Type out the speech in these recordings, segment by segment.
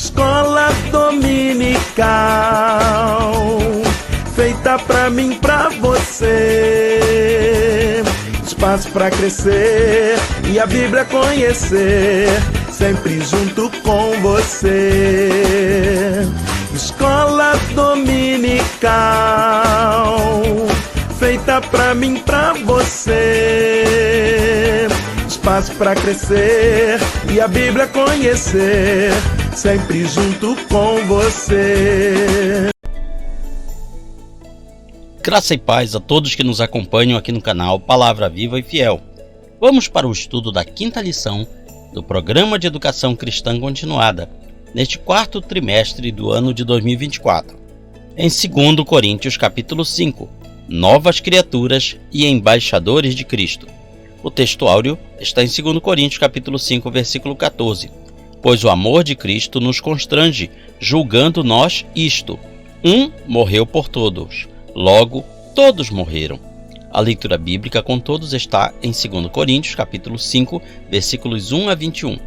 Escola dominical, feita pra mim, pra você. Espaço pra crescer e a Bíblia conhecer, sempre junto com você. Escola dominical, feita pra mim, pra você. Espaço pra crescer e a Bíblia conhecer, sempre junto com você. Graça e paz a todos que nos acompanham aqui no canal Palavra Viva e Fiel. Vamos para o estudo da quinta lição do Programa de Educação Cristã Continuada, neste quarto trimestre do ano de 2024. Em 2 Coríntios capítulo 5, Novas criaturas e embaixadores de Cristo. O texto áureo está em 2 Coríntios capítulo 5, versículo 14. Pois o amor de Cristo nos constrange, julgando nós isto: um morreu por todos, logo todos morreram. A leitura bíblica com todos está em 2 Coríntios capítulo 5, versículos 1 a 21.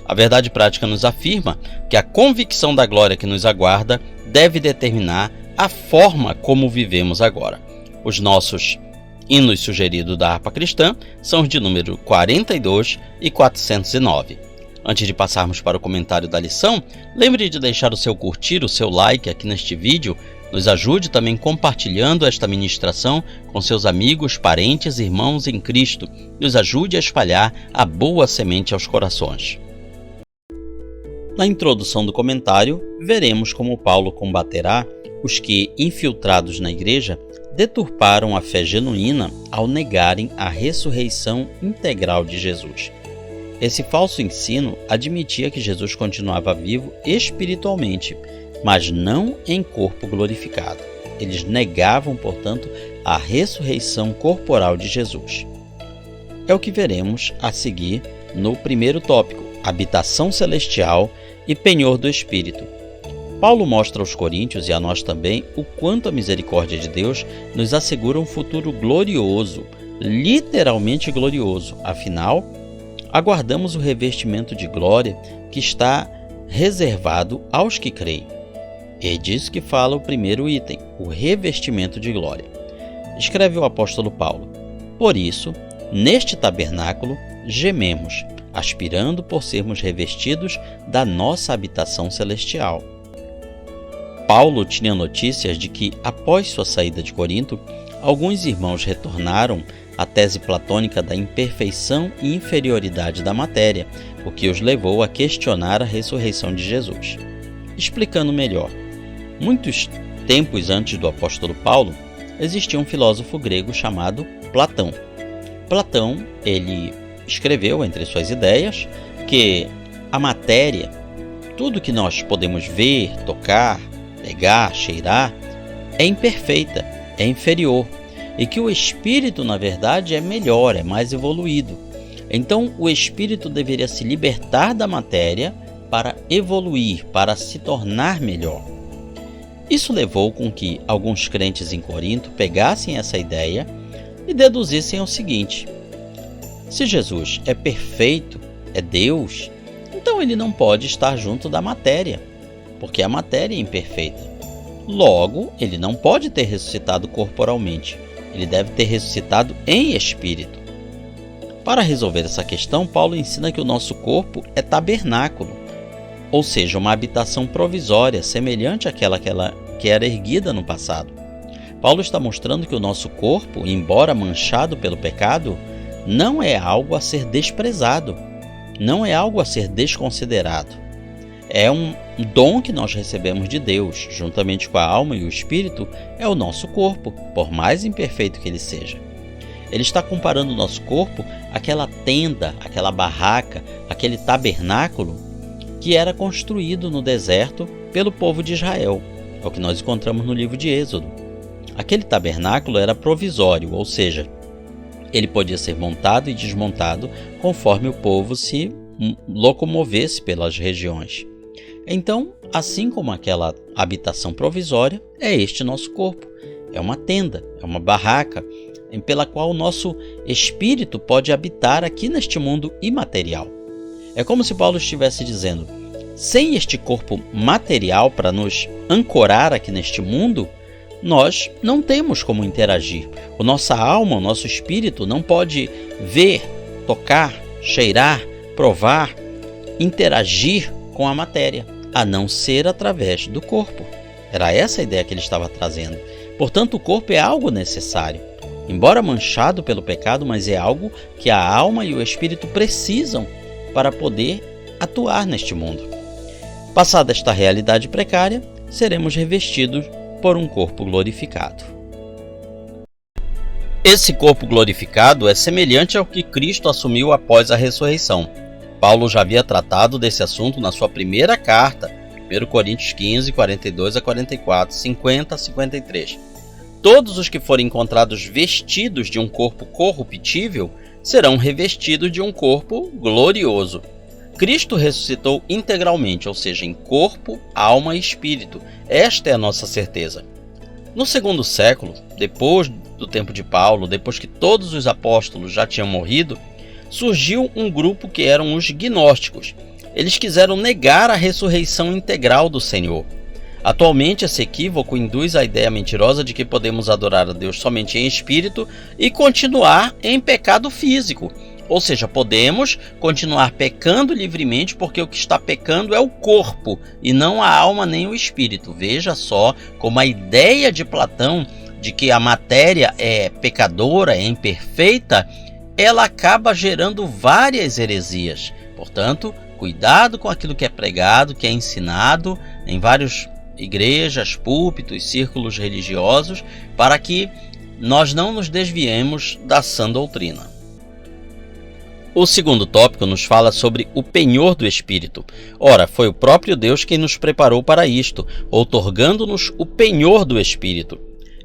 A verdade prática nos afirma que a convicção da glória que nos aguarda deve determinar a forma como vivemos agora. Os nossos hinos sugeridos da harpa cristã são os de número 42 e 409. Antes de passarmos para o comentário da lição, lembre de deixar o seu curtir, o seu like aqui neste vídeo. Nos ajude também compartilhando esta ministração com seus amigos, parentes, irmãos em Cristo. Nos ajude a espalhar a boa semente aos corações. Na introdução do comentário, veremos como Paulo combaterá os que, infiltrados na igreja, deturparam a fé genuína ao negarem a ressurreição integral de Jesus. Esse falso ensino admitia que Jesus continuava vivo espiritualmente, mas não em corpo glorificado. Eles negavam, portanto, a ressurreição corporal de Jesus. É o que veremos a seguir no primeiro tópico, habitação celestial e penhor do Espírito. Paulo mostra aos coríntios e a nós também o quanto a misericórdia de Deus nos assegura um futuro glorioso, literalmente glorioso. Afinal, aguardamos o revestimento de glória que está reservado aos que creem. É disso que fala o primeiro item, o revestimento de glória. Escreve o apóstolo Paulo: por isso, neste tabernáculo, gememos, aspirando por sermos revestidos da nossa habitação celestial. Paulo tinha notícias de que, após sua saída de Corinto, alguns irmãos retornaram à tese platônica da imperfeição e inferioridade da matéria, o que os levou a questionar a ressurreição de Jesus. Explicando melhor, muitos tempos antes do apóstolo Paulo, existia um filósofo grego chamado Platão. Platão, ele escreveu entre suas ideias que a matéria, tudo que nós podemos ver, tocar, pegar, cheirar, é imperfeita, é inferior, e que o espírito, na verdade, é melhor, é mais evoluído. Então, o espírito deveria se libertar da matéria para evoluir, para se tornar melhor. Isso levou com que alguns crentes em Corinto pegassem essa ideia e deduzissem o seguinte: se Jesus é perfeito, é Deus, então ele não pode estar junto da matéria, porque a matéria é imperfeita. Logo, ele não pode ter ressuscitado corporalmente, ele deve ter ressuscitado em espírito. Para resolver essa questão, Paulo ensina que o nosso corpo é tabernáculo, ou seja, uma habitação provisória, semelhante àquela que era erguida no passado. Paulo está mostrando que o nosso corpo, embora manchado pelo pecado, não é algo a ser desprezado, não é algo a ser desconsiderado. É um dom que nós recebemos de Deus, juntamente com a alma e o espírito, é o nosso corpo, por mais imperfeito que ele seja. Ele está comparando o nosso corpo àquela tenda, àquela barraca, aquele tabernáculo que era construído no deserto pelo povo de Israel. É o que nós encontramos no livro de Êxodo. Aquele tabernáculo era provisório, ou seja, ele podia ser montado e desmontado conforme o povo se locomovesse pelas regiões. Então, assim como aquela habitação provisória, é este nosso corpo. É uma tenda, é uma barraca, pela qual o nosso espírito pode habitar aqui neste mundo imaterial. É como se Paulo estivesse dizendo: sem este corpo material para nos ancorar aqui neste mundo, nós não temos como interagir. A nossa alma, o nosso espírito não pode ver, tocar, cheirar, provar, interagir com a matéria, a não ser através do corpo. Era essa a ideia que ele estava trazendo. Portanto, o corpo é algo necessário. Embora manchado pelo pecado, mas é algo que a alma e o espírito precisam para poder atuar neste mundo. Passada esta realidade precária, seremos revestidos por um corpo glorificado. Esse corpo glorificado é semelhante ao que Cristo assumiu após a ressurreição. Paulo já havia tratado desse assunto na sua primeira carta, 1 Coríntios 15, 42 a 44, 50 a 53. Todos os que forem encontrados vestidos de um corpo corruptível serão revestidos de um corpo glorioso. Cristo ressuscitou integralmente, ou seja, em corpo, alma e espírito. Esta é a nossa certeza. No segundo século, depois do tempo de Paulo, depois que todos os apóstolos já tinham morrido, surgiu um grupo que eram os gnósticos. Eles quiseram negar a ressurreição integral do Senhor. Atualmente, esse equívoco induz a ideia mentirosa de que podemos adorar a Deus somente em espírito e continuar em pecado físico. Ou seja, podemos continuar pecando livremente porque o que está pecando é o corpo e não a alma nem o espírito. Veja só como a ideia de Platão de que a matéria é pecadora, é imperfeita, ela acaba gerando várias heresias. Portanto, cuidado com aquilo que é pregado, que é ensinado em várias igrejas, púlpitos, círculos religiosos, para que nós não nos desviemos da sã doutrina. O segundo tópico nos fala sobre o penhor do Espírito. Ora, foi o próprio Deus quem nos preparou para isto, outorgando-nos o penhor do Espírito.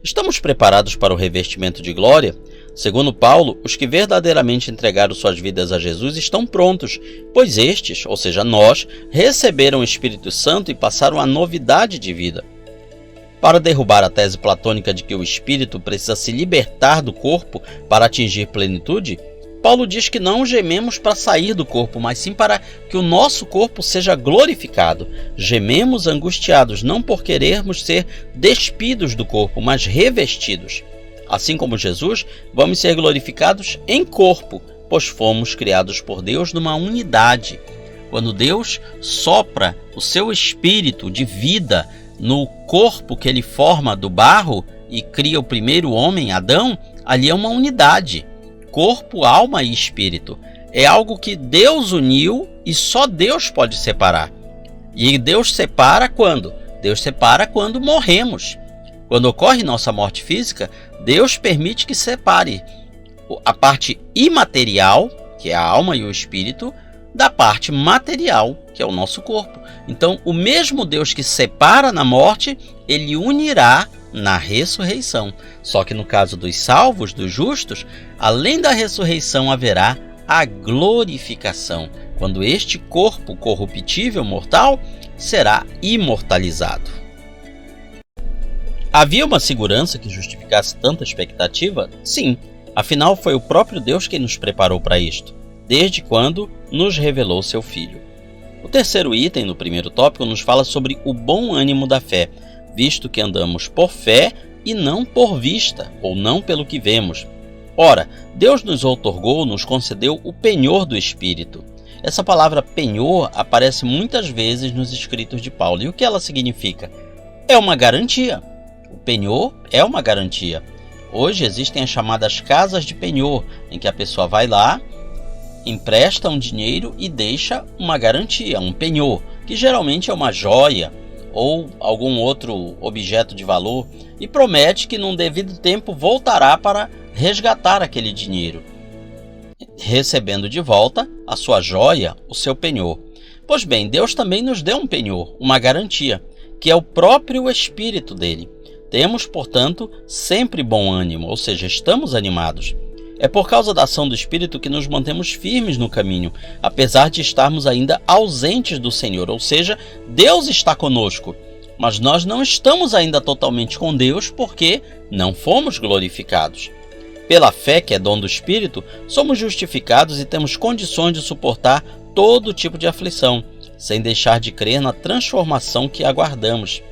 Estamos preparados para o revestimento de glória? Segundo Paulo, os que verdadeiramente entregaram suas vidas a Jesus estão prontos, pois estes, ou seja, nós, receberam o Espírito Santo e passaram a novidade de vida. Para derrubar a tese platônica de que o Espírito precisa se libertar do corpo para atingir plenitude, Paulo diz que não gememos para sair do corpo, mas sim para que o nosso corpo seja glorificado. Gememos angustiados, não por querermos ser despidos do corpo, mas revestidos. Assim como Jesus, vamos ser glorificados em corpo, pois fomos criados por Deus numa unidade. Quando Deus sopra o seu espírito de vida no corpo que ele forma do barro e cria o primeiro homem, Adão, ali é uma unidade. Corpo, alma e espírito. É algo que Deus uniu e só Deus pode separar. E Deus separa quando? Deus separa quando morremos. Quando ocorre nossa morte física, Deus permite que separe a parte imaterial, que é a alma e o espírito, da parte material, que é o nosso corpo. Então, o mesmo Deus que separa na morte, ele unirá na ressurreição. Só que no caso dos salvos, dos justos, além da ressurreição haverá a glorificação, quando este corpo corruptível mortal será imortalizado. Havia uma segurança que justificasse tanta expectativa? Sim, afinal foi o próprio Deus quem nos preparou para isto, desde quando nos revelou seu Filho. O terceiro item no primeiro tópico nos fala sobre o bom ânimo da fé, visto que andamos por fé e não por vista, ou não pelo que vemos. Ora, Deus nos outorgou, nos concedeu o penhor do Espírito. Essa palavra penhor aparece muitas vezes nos escritos de Paulo. E o que ela significa? É uma garantia. O penhor é uma garantia. Hoje existem as chamadas casas de penhor, em que a pessoa vai lá, empresta um dinheiro e deixa uma garantia, um penhor, que geralmente é uma joia ou algum outro objeto de valor, e promete que num devido tempo voltará para resgatar aquele dinheiro, recebendo de volta a sua joia, o seu penhor. Pois bem, Deus também nos deu um penhor, uma garantia, que é o próprio Espírito dele. Temos, portanto, sempre bom ânimo, ou seja, estamos animados. É por causa da ação do Espírito que nos mantemos firmes no caminho, apesar de estarmos ainda ausentes do Senhor, ou seja, Deus está conosco, mas nós não estamos ainda totalmente com Deus porque não fomos glorificados. Pela fé, que é dom do Espírito, somos justificados e temos condições de suportar todo tipo de aflição, sem deixar de crer na transformação que aguardamos.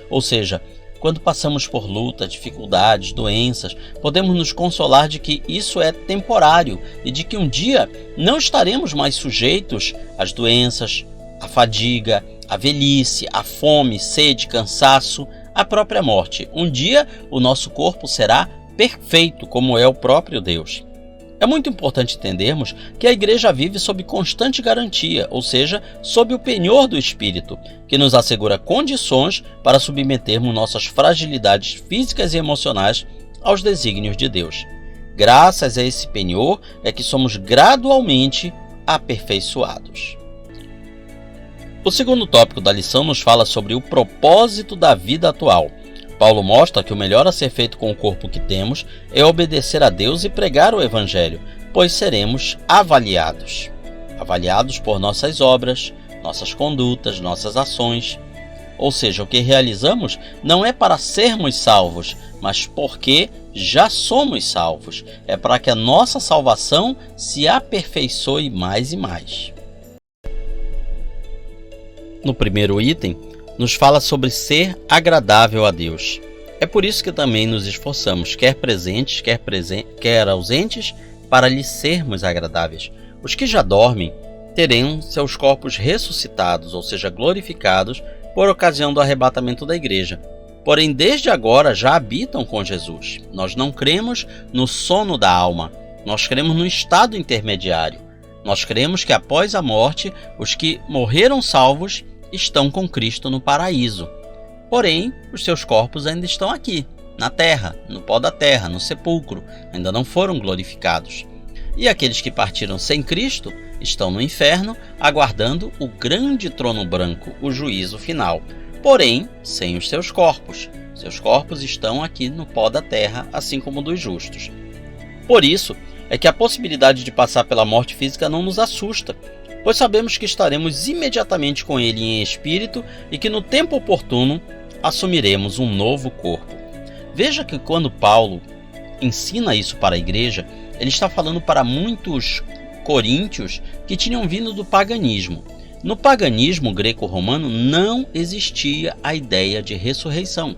Ou seja, quando passamos por lutas, dificuldades, doenças, podemos nos consolar de que isso é temporário e de que um dia não estaremos mais sujeitos às doenças, à fadiga, à velhice, à fome, sede, cansaço, à própria morte. Um dia o nosso corpo será perfeito, como é o próprio Deus. É muito importante entendermos que a igreja vive sob constante garantia, ou seja, sob o penhor do Espírito, que nos assegura condições para submetermos nossas fragilidades físicas e emocionais aos desígnios de Deus. Graças a esse penhor é que somos gradualmente aperfeiçoados. O segundo tópico da lição nos fala sobre o propósito da vida atual. Paulo mostra que o melhor a ser feito com o corpo que temos é obedecer a Deus e pregar o Evangelho, pois seremos avaliados por nossas obras, nossas condutas, nossas ações. Ou seja, o que realizamos não é para sermos salvos, mas porque já somos salvos. É para que a nossa salvação se aperfeiçoe mais e mais. No primeiro item, nos fala sobre ser agradável a Deus. É por isso que também nos esforçamos, quer presentes, quer ausentes, para lhe sermos agradáveis. Os que já dormem terão seus corpos ressuscitados, ou seja, glorificados, por ocasião do arrebatamento da igreja. Porém, desde agora já habitam com Jesus. Nós não cremos no sono da alma, nós cremos no estado intermediário. Nós cremos que após a morte, os que morreram salvos estão com Cristo no paraíso. Porém, os seus corpos ainda estão aqui, na terra, no pó da terra, no sepulcro, ainda não foram glorificados. E aqueles que partiram sem Cristo estão no inferno, aguardando o grande trono branco, o juízo final. Porém, sem os seus corpos. Seus corpos estão aqui no pó da terra, assim como dos justos. Por isso, é que a possibilidade de passar pela morte física não nos assusta, pois sabemos que estaremos imediatamente com Ele em espírito e que no tempo oportuno assumiremos um novo corpo. Veja que quando Paulo ensina isso para a igreja, ele está falando para muitos coríntios que tinham vindo do paganismo. No paganismo greco-romano não existia a ideia de ressurreição.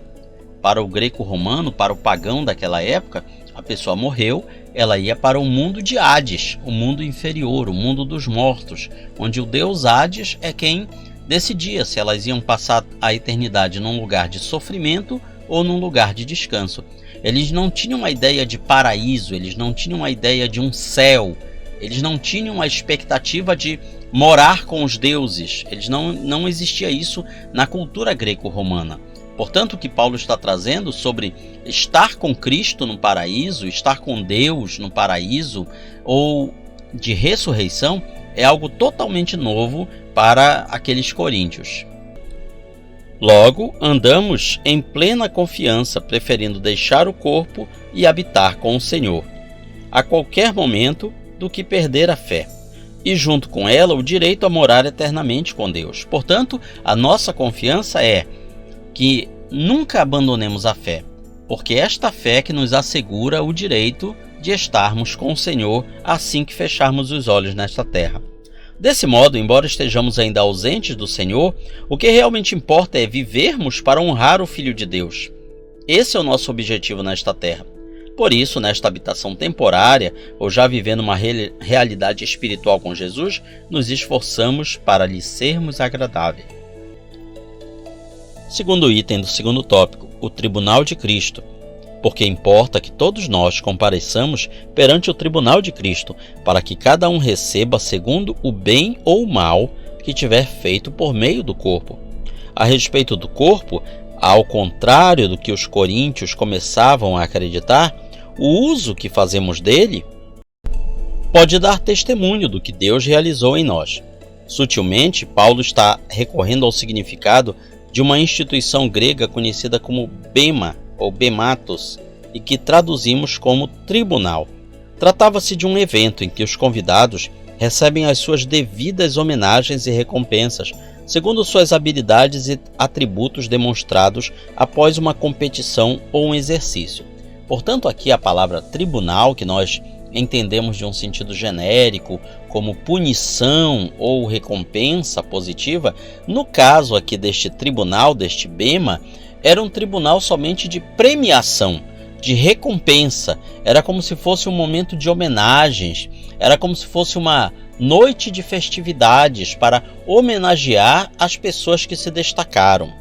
Para o greco-romano, para o pagão daquela época, a pessoa morreu, ela ia para o mundo de Hades, o mundo inferior, o mundo dos mortos, onde o deus Hades é quem decidia se elas iam passar a eternidade num lugar de sofrimento ou num lugar de descanso. Eles não tinham a ideia de paraíso, eles não tinham a ideia de um céu, eles não tinham a expectativa de morar com os deuses, não existia isso na cultura greco-romana. Portanto, o que Paulo está trazendo sobre estar com Cristo no paraíso, estar com Deus no paraíso, ou de ressurreição, é algo totalmente novo para aqueles coríntios. Logo, andamos em plena confiança, preferindo deixar o corpo e habitar com o Senhor, a qualquer momento, do que perder a fé, e junto com ela o direito a morar eternamente com Deus. Portanto, a nossa confiança é que nunca abandonemos a fé, porque esta fé que nos assegura o direito de estarmos com o Senhor assim que fecharmos os olhos nesta terra. Desse modo, embora estejamos ainda ausentes do Senhor, o que realmente importa é vivermos para honrar o Filho de Deus. Esse é o nosso objetivo nesta terra. Por isso, nesta habitação temporária, ou já vivendo uma realidade espiritual com Jesus, nos esforçamos para lhe sermos agradáveis. Segundo item do segundo tópico, o tribunal de Cristo. Porque importa que todos nós compareçamos perante o tribunal de Cristo, para que cada um receba segundo o bem ou o mal que tiver feito por meio do corpo. A respeito do corpo, ao contrário do que os coríntios começavam a acreditar, o uso que fazemos dele pode dar testemunho do que Deus realizou em nós. Sutilmente, Paulo está recorrendo ao significado de uma instituição grega conhecida como bema ou bematos e que traduzimos como tribunal. Tratava-se de um evento em que os convidados recebem as suas devidas homenagens e recompensas, segundo suas habilidades e atributos demonstrados após uma competição ou um exercício. Portanto, aqui a palavra tribunal que nós entendemos de um sentido genérico, como punição ou recompensa positiva, no caso aqui deste tribunal, deste bema, era um tribunal somente de premiação, de recompensa. Era como se fosse um momento de homenagens, era como se fosse uma noite de festividades para homenagear as pessoas que se destacaram.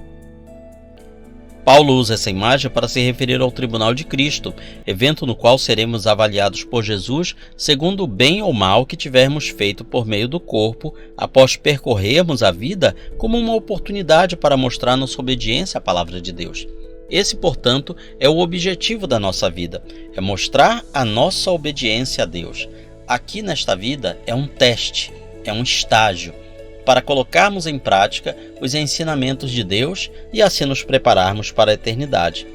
Paulo usa essa imagem para se referir ao tribunal de Cristo, evento no qual seremos avaliados por Jesus segundo o bem ou mal que tivermos feito por meio do corpo, após percorrermos a vida como uma oportunidade para mostrar nossa obediência à palavra de Deus. Esse, portanto, é o objetivo da nossa vida, é mostrar a nossa obediência a Deus. Aqui nesta vida é um teste, é um estágio, para colocarmos em prática os ensinamentos de Deus e assim nos prepararmos para a eternidade.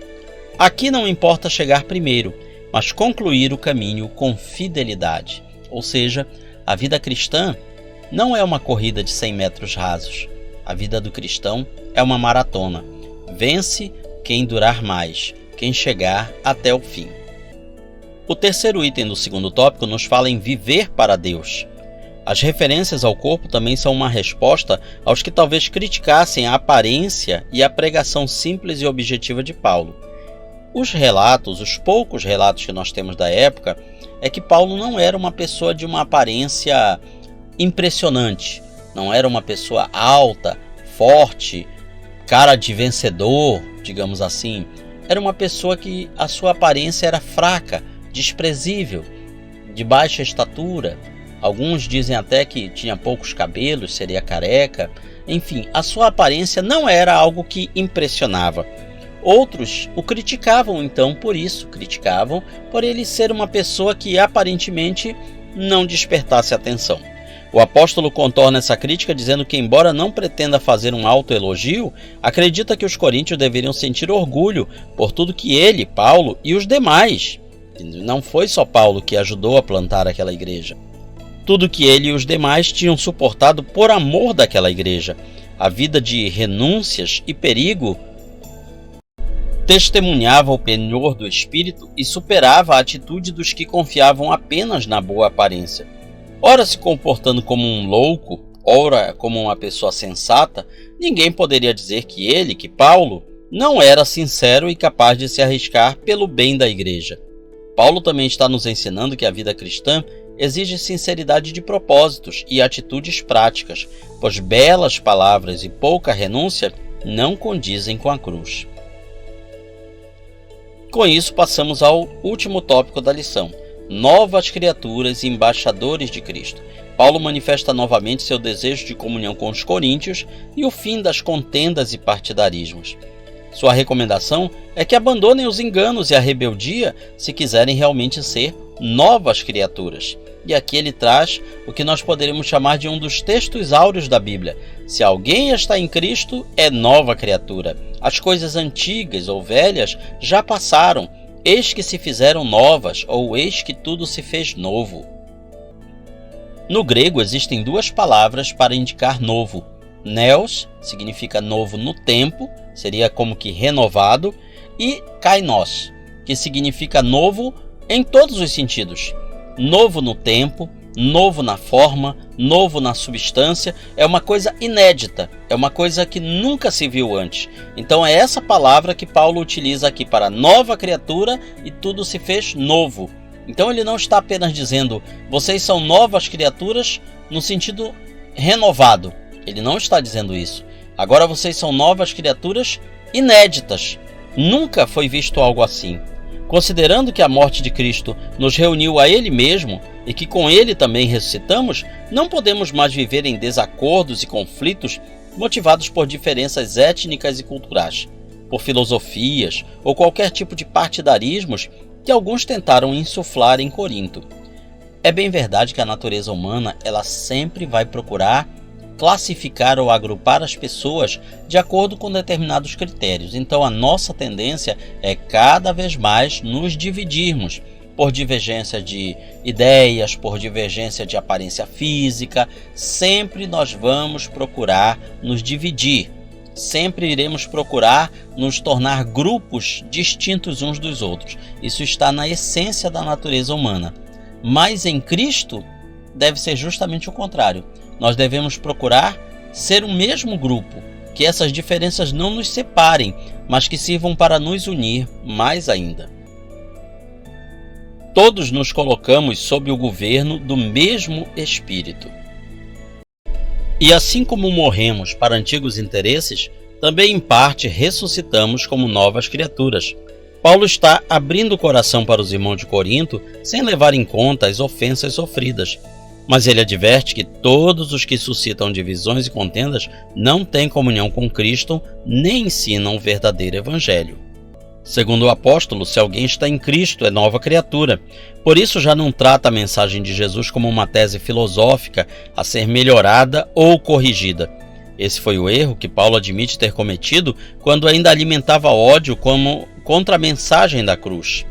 Aqui não importa chegar primeiro, mas concluir o caminho com fidelidade. Ou seja, a vida cristã não é uma corrida de 100 metros rasos. A vida do cristão é uma maratona. Vence quem durar mais, quem chegar até o fim. O terceiro item do segundo tópico nos fala em viver para Deus. As referências ao corpo também são uma resposta aos que talvez criticassem a aparência e a pregação simples e objetiva de Paulo. Os poucos relatos que nós temos da época, é que Paulo não era uma pessoa de uma aparência impressionante, não era uma pessoa alta, forte, cara de vencedor, digamos assim. Era uma pessoa que a sua aparência era fraca, desprezível, de baixa estatura. Alguns dizem até que tinha poucos cabelos, seria careca. Enfim, a sua aparência não era algo que impressionava. Outros o criticavam então por isso, criticavam por ele ser uma pessoa que aparentemente não despertasse atenção. O apóstolo contorna essa crítica dizendo que, embora não pretenda fazer um autoelogio, acredita que os coríntios deveriam sentir orgulho por tudo que ele, Paulo e os demais, não foi só Paulo que ajudou a plantar aquela igreja, tudo que ele e os demais tinham suportado por amor daquela igreja. A vida de renúncias e perigo testemunhava o penhor do espírito e superava a atitude dos que confiavam apenas na boa aparência. Ora se comportando como um louco, ora como uma pessoa sensata, ninguém poderia dizer que Paulo, não era sincero e capaz de se arriscar pelo bem da igreja. Paulo também está nos ensinando que a vida cristã exige sinceridade de propósitos e atitudes práticas, pois belas palavras e pouca renúncia não condizem com a cruz. Com isso, passamos ao último tópico da lição: novas criaturas e embaixadores de Cristo. Paulo manifesta novamente seu desejo de comunhão com os coríntios e o fim das contendas e partidarismos. Sua recomendação é que abandonem os enganos e a rebeldia se quiserem realmente ser novas criaturas. E aqui ele traz o que nós poderíamos chamar de um dos textos áureos da Bíblia. Se alguém está em Cristo, é nova criatura. As coisas antigas ou velhas já passaram, eis que se fizeram novas, ou eis que tudo se fez novo. No grego existem duas palavras para indicar novo. Neos significa novo no tempo, seria como que renovado, e kainos, que significa novo em todos os sentidos. Novo no tempo, novo na forma, novo na substância, é uma coisa inédita, é uma coisa que nunca se viu antes. Então é essa palavra que Paulo utiliza aqui para nova criatura e tudo se fez novo. Então ele não está apenas dizendo, vocês são novas criaturas no sentido renovado. Ele não está dizendo isso. Agora vocês são novas criaturas inéditas. Nunca foi visto algo assim. Considerando que a morte de Cristo nos reuniu a Ele mesmo e que com Ele também ressuscitamos, não podemos mais viver em desacordos e conflitos motivados por diferenças étnicas e culturais, por filosofias ou qualquer tipo de partidarismos que alguns tentaram insuflar em Corinto. É bem verdade que a natureza humana ela sempre vai procurar classificar ou agrupar as pessoas de acordo com determinados critérios. Então a nossa tendência é cada vez mais nos dividirmos por divergência de ideias, por divergência de aparência física. Sempre nós vamos procurar nos dividir. Sempre iremos procurar nos tornar grupos distintos uns dos outros. Isso está na essência da natureza humana. mas em Cristo deve ser justamente o contrário. Nós devemos procurar ser o mesmo grupo, que essas diferenças não nos separem, mas que sirvam para nos unir mais ainda. Todos nos colocamos sob o governo do mesmo Espírito. E assim como morremos para antigos interesses, também em parte ressuscitamos como novas criaturas. Paulo está abrindo o coração para os irmãos de Corinto sem levar em conta as ofensas sofridas. Mas ele adverte que todos os que suscitam divisões e contendas não têm comunhão com Cristo nem ensinam o verdadeiro evangelho. Segundo o apóstolo, se alguém está em Cristo, é nova criatura. Por isso já não trata a mensagem de Jesus como uma tese filosófica a ser melhorada ou corrigida. Esse foi o erro que Paulo admite ter cometido quando ainda alimentava ódio contra a mensagem da cruz.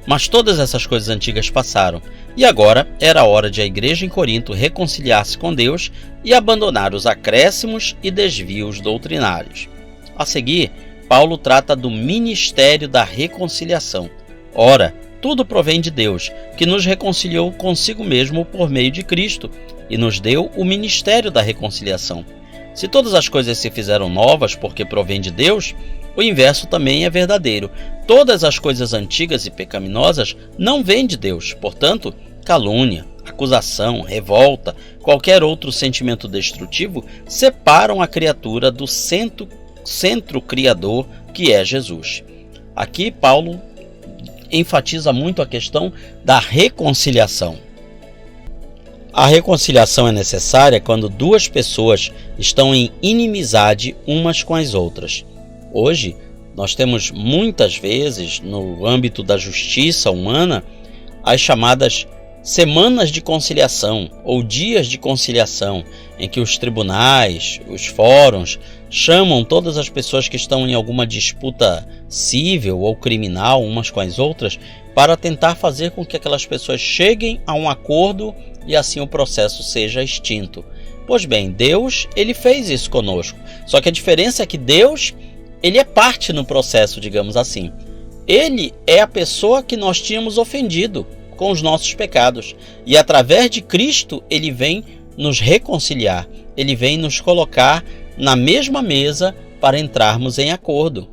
Mas todas essas coisas antigas passaram, e agora era a hora de a igreja em Corinto reconciliar-se com Deus e abandonar os acréscimos e desvios doutrinários. A seguir, Paulo trata do ministério da reconciliação. Ora, tudo provém de Deus, que nos reconciliou consigo mesmo por meio de Cristo e nos deu o ministério da reconciliação. Se todas as coisas se fizeram novas porque provém de Deus, o inverso também é verdadeiro. Todas as coisas antigas e pecaminosas não vêm de Deus. Portanto, calúnia, acusação, revolta, qualquer outro sentimento destrutivo separam a criatura do centro criador que é Jesus. Aqui Paulo enfatiza muito a questão da reconciliação. A reconciliação é necessária quando duas pessoas estão em inimizade umas com as outras. Hoje, nós temos muitas vezes, no âmbito da justiça humana, as chamadas semanas de conciliação ou dias de conciliação, em que os tribunais, os fóruns, chamam todas as pessoas que estão em alguma disputa civil ou criminal umas com as outras para tentar fazer com que aquelas pessoas cheguem a um acordo e assim o processo seja extinto. Pois bem, Deus, ele fez isso conosco. Só que a diferença é que Deus, ele é parte no processo, digamos assim. Ele é a pessoa que nós tínhamos ofendido com os nossos pecados. E através de Cristo, ele vem nos reconciliar. Ele vem nos colocar na mesma mesa para entrarmos em acordo.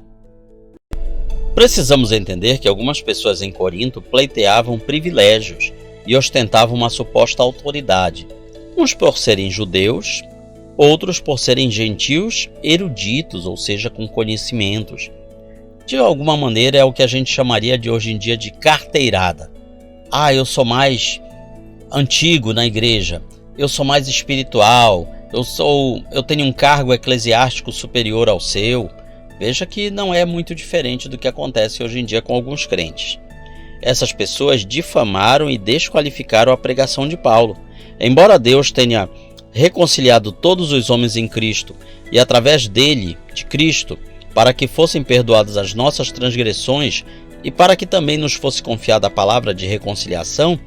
Precisamos entender que algumas pessoas em Corinto pleiteavam privilégios e ostentavam uma suposta autoridade, uns por serem judeus, outros por serem gentios eruditos, ou seja, com conhecimentos. De alguma maneira é o que a gente chamaria de hoje em dia de carteirada. Eu sou mais antigo na igreja, eu sou mais espiritual, eu tenho um cargo eclesiástico superior ao seu. Veja que não é muito diferente do que acontece hoje em dia com alguns crentes. Essas pessoas difamaram e desqualificaram a pregação de Paulo. Embora Deus tenha reconciliado todos os homens em Cristo e através dele, de Cristo, para que fossem perdoadas as nossas transgressões e para que também nos fosse confiada a palavra de reconciliação,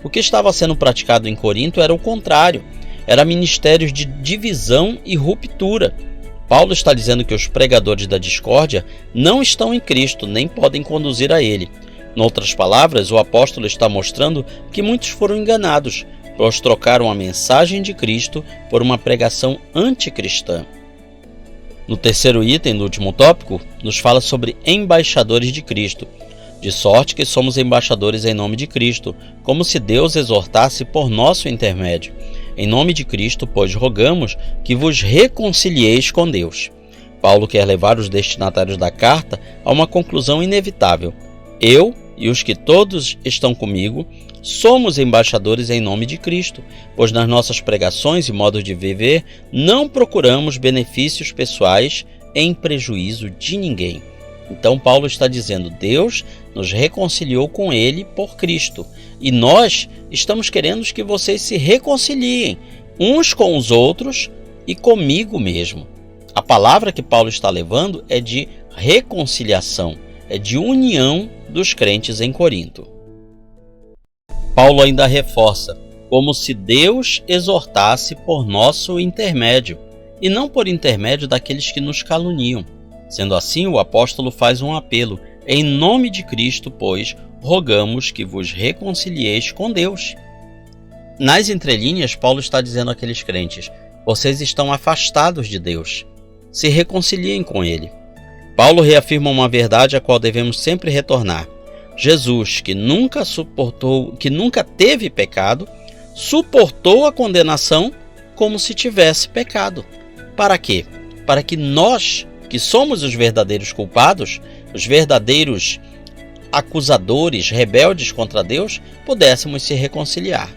o que estava sendo praticado em Corinto era o contrário. Era ministérios de divisão e ruptura. Paulo está dizendo que os pregadores da discórdia não estão em Cristo, nem podem conduzir a ele. Em outras palavras, o apóstolo está mostrando que muitos foram enganados, pois trocaram a mensagem de Cristo por uma pregação anticristã. No terceiro item do último tópico, nos fala sobre embaixadores de Cristo, de sorte que somos embaixadores em nome de Cristo, como se Deus exortasse por nosso intermédio. Em nome de Cristo, pois, rogamos que vos reconcilieis com Deus. Paulo quer levar os destinatários da carta a uma conclusão inevitável. Eu e os que todos estão comigo somos embaixadores em nome de Cristo, pois nas nossas pregações e modos de viver não procuramos benefícios pessoais em prejuízo de ninguém. Então Paulo está dizendo, Deus nos reconciliou com ele por Cristo, e nós estamos querendo que vocês se reconciliem uns com os outros e comigo mesmo. A palavra que Paulo está levando é de reconciliação, é de união dos crentes em Corinto. Paulo ainda reforça, como se Deus exortasse por nosso intermédio, e não por intermédio daqueles que nos caluniam. Sendo assim, o apóstolo faz um apelo, em nome de Cristo, pois, rogamos que vos reconcilieis com Deus. Nas entrelinhas, Paulo está dizendo àqueles crentes: vocês estão afastados de Deus. Se reconciliem com Ele. Paulo reafirma uma verdade a qual devemos sempre retornar. Jesus, que nunca teve pecado, suportou a condenação como se tivesse pecado. Para quê? Para que nós, que somos os verdadeiros culpados, os verdadeiros acusadores, rebeldes contra Deus, pudéssemos se reconciliar.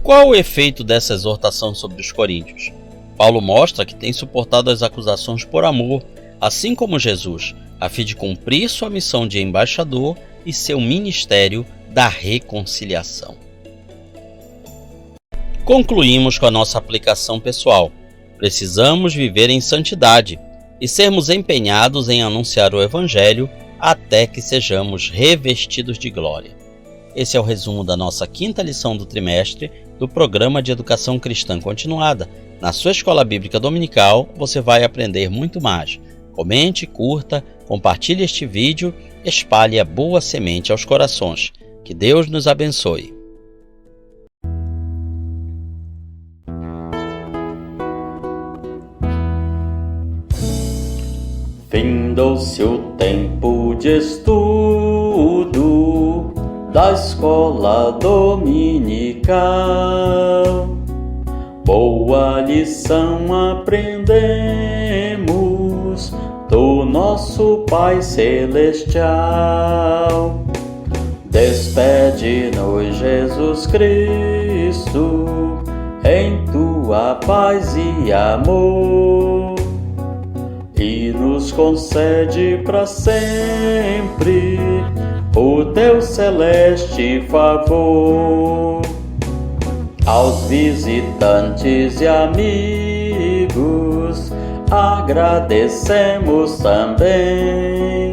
Qual o efeito dessa exortação sobre os coríntios? Paulo mostra que tem suportado as acusações por amor, assim como Jesus, a fim de cumprir sua missão de embaixador e seu ministério da reconciliação. Concluímos com a nossa aplicação pessoal. Precisamos viver em santidade e sermos empenhados em anunciar o Evangelho até que sejamos revestidos de glória. Esse é o resumo da nossa 5ª lição do trimestre do Programa de Educação Cristã Continuada. Na sua escola bíblica dominical, você vai aprender muito mais. Comente, curta, compartilhe este vídeo, espalhe a boa semente aos corações. Que Deus nos abençoe. Findou-se o tempo de estudo da escola dominical. Boa lição aprendemos do nosso Pai Celestial. Despede-nos, Jesus Cristo, em tua paz e amor, e nos concede para sempre o teu celeste favor. Aos visitantes e amigos agradecemos também.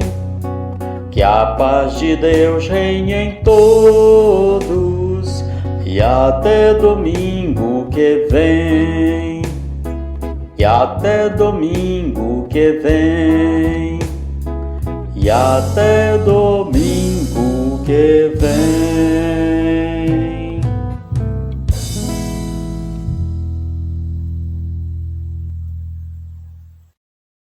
Que a paz de Deus reine em todos e até domingo que vem. E até domingo que vem. E até domingo que vem.